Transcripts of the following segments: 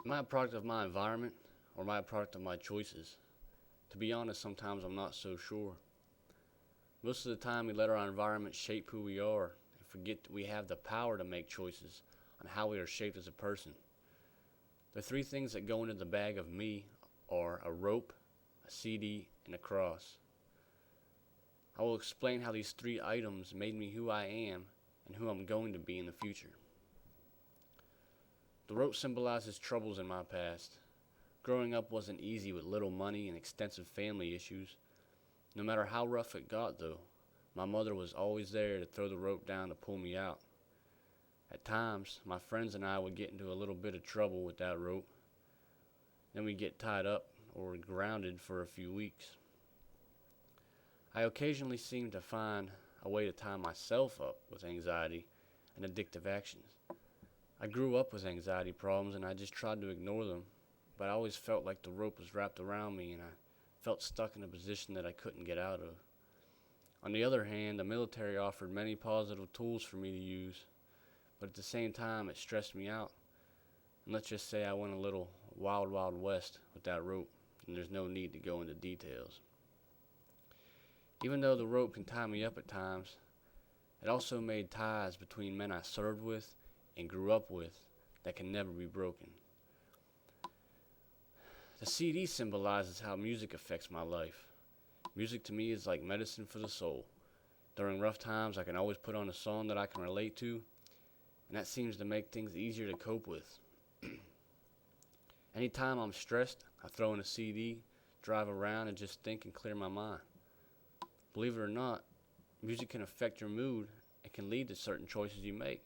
Am I a product of my environment or am I a product of my choices? To be honest, sometimes I'm not so sure. Most of the time, we let our environment shape who we are and forget that we have the power to make choices on how we are shaped as a person. The three things that go into the bag of me are a rope, a CD, and a cross. I will explain how these three items made me who I am and who I'm going to be in the future. The rope symbolizes troubles in my past. Growing up wasn't easy with little money and extensive family issues. No matter how rough it got, though, my mother was always there to throw the rope down to pull me out. At times, my friends and I would get into a little bit of trouble with that rope. Then we'd get tied up or grounded for a few weeks. I occasionally seemed to find a way to tie myself up with anxiety and addictive actions. I grew up with anxiety problems and I just tried to ignore them, but I always felt like the rope was wrapped around me and I felt stuck in a position that I couldn't get out of. On the other hand, the military offered many positive tools for me to use, but at the same time it stressed me out. And let's just say I went a little wild, wild west with that rope, and there's no need to go into details. Even though the rope can tie me up at times, it also made ties between men I served with and grew up with that can never be broken. The CD symbolizes how music affects my life. Music to me is like medicine for the soul. During rough times, I can always put on a song that I can relate to, and that seems to make things easier to cope with. Anytime I'm stressed, I throw in a CD, drive around, and just think and clear my mind. Believe it or not, music can affect your mood and can lead to certain choices you make,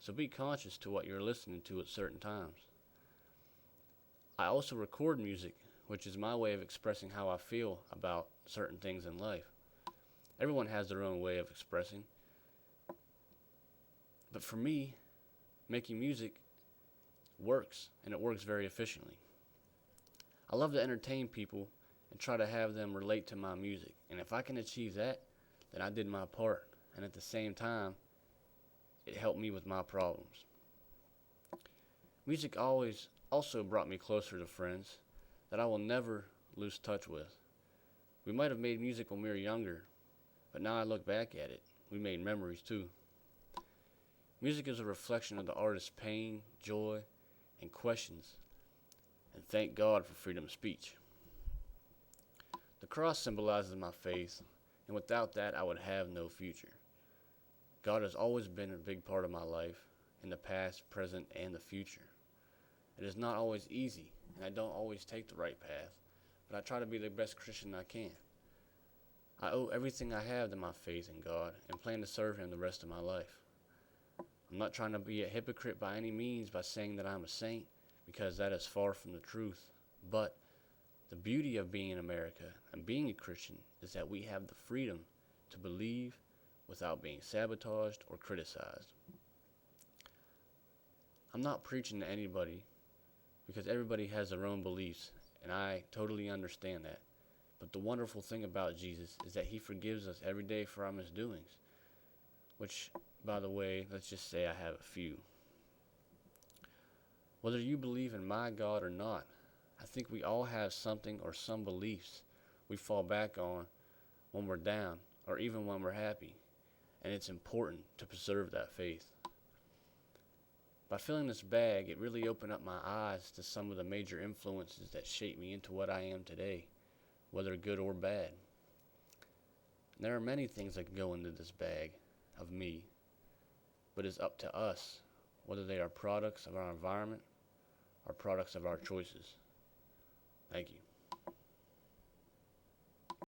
so be conscious to what you're listening to at certain times. I also record music, which is my way of expressing how I feel about certain things in life. Everyone has their own way of expressing, but for me, making music works, and it works very efficiently. I love to entertain people and try to have them relate to my music, and if I can achieve that, then I did my part, and at the same time, it helped me with my problems. Music always also brought me closer to friends that I will never lose touch with. We might have made music when we were younger, but now I look back at it, we made memories too. Music is a reflection of the artist's pain, joy, and questions, and thank God for freedom of speech. The cross symbolizes my faith, and without that I would have no future. God has always been a big part of my life, in the past, present, and the future. It is not always easy, and I don't always take the right path, but I try to be the best Christian I can. I owe everything I have to my faith in God, and plan to serve Him the rest of my life. I'm not trying to be a hypocrite by any means by saying that I'm a saint, because that is far from the truth, but the beauty of being in America and being a Christian is that we have the freedom to believe without being sabotaged or criticized. I'm not preaching to anybody because everybody has their own beliefs, and I totally understand that. But the wonderful thing about Jesus is that He forgives us every day for our misdoings, which, by the way, let's just say I have a few. Whether you believe in my God or not, I think we all have something or some beliefs we fall back on when we're down or even when we're happy, and it's important to preserve that faith. By filling this bag, it really opened up my eyes to some of the major influences that shaped me into what I am today, whether good or bad. And there are many things that can go into this bag of me, but it's up to us whether they are products of our environment or products of our choices. Thank you.